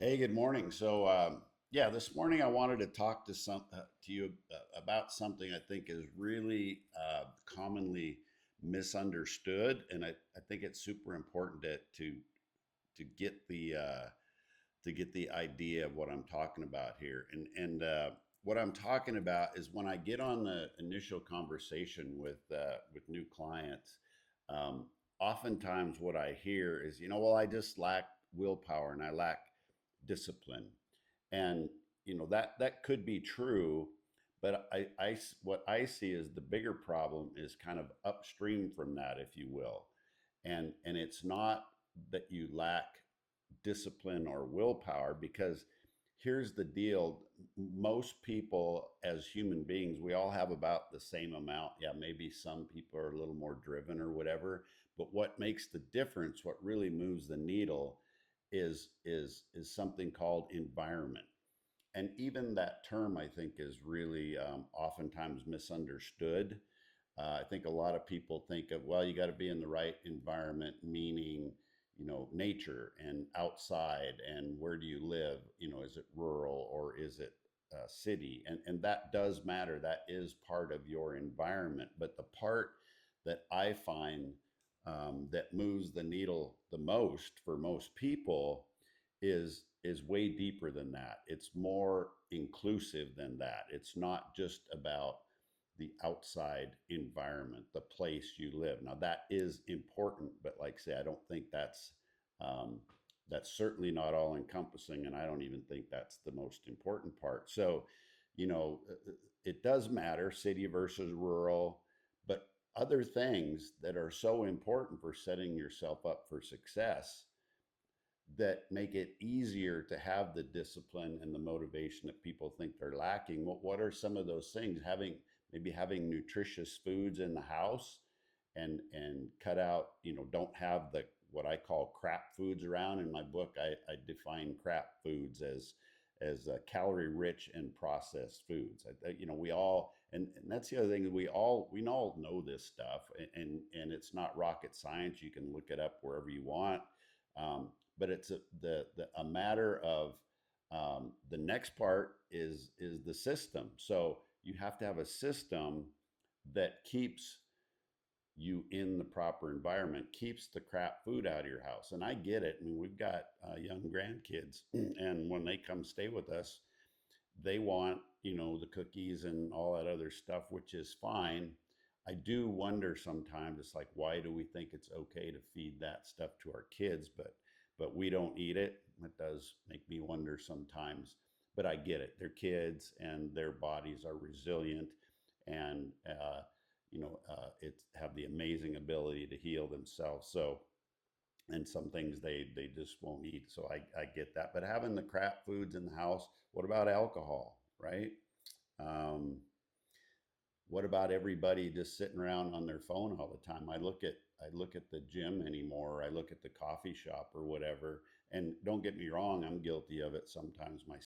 Hey, good morning. Yeah, this morning I wanted to talk to you about something I think is really commonly misunderstood, and I think it's super important to get the idea of what I'm talking about here. And what I'm talking about is when I get on the initial conversation with new clients, um, oftentimes what I hear is, well, I just lack willpower and I lack discipline. And that could be true, but what I see is the bigger problem is kind of upstream from that, if you will. And it's not that you lack discipline or willpower, because here's the deal: most people as human beings, we all have about the same amount. Yeah, maybe some people are a little more driven or whatever, but what makes the difference, what really moves the needle, is something called environment. And even that term, I think, is really oftentimes misunderstood. I think a lot of people think of, well, you got to be in the right environment, meaning, nature and outside, and where do you live? Is it rural or is it city? And that does matter. That is part of your environment. But the part that I find that moves the needle the most for most people is way deeper than that. It's more inclusive than that. It's not just about the outside environment, the place you live. Now that is important, but like I say, I don't think um, that's certainly not all encompassing, and I don't even think that's the most important part. So, you know, it does matter, city versus rural, but other things that are so important for setting yourself up for success that make it easier to have the discipline and the motivation that people think they're lacking. What are some of those things? Having nutritious foods in the house, and cut out, don't have the what I call crap foods around. In my book, I define crap foods as calorie rich and processed foods. We all, and that's the other thing, we all know this stuff, and it's not rocket science. You can look it up wherever you want. But it's a matter of, the next part is the system. So you have to have a system that keeps you in the proper environment, keeps the crap food out of your house. And I get it. I mean, we've got young grandkids, and when they come stay with us, they want, the cookies and all that other stuff, which is fine. I do wonder sometimes, it's like, why do we think it's okay to feed that stuff to our kids, but we don't eat it? It does make me wonder sometimes, but I get it. They're kids and their bodies are resilient, and it have the amazing ability to heal themselves. So, and some things they just won't eat. So I get that. But having the crap foods in the house, what about alcohol, right? Um, what about everybody just sitting around on their phone all the time? I look at the gym anymore. I look at the coffee shop or whatever. And don't get me wrong, I'm guilty of it sometimes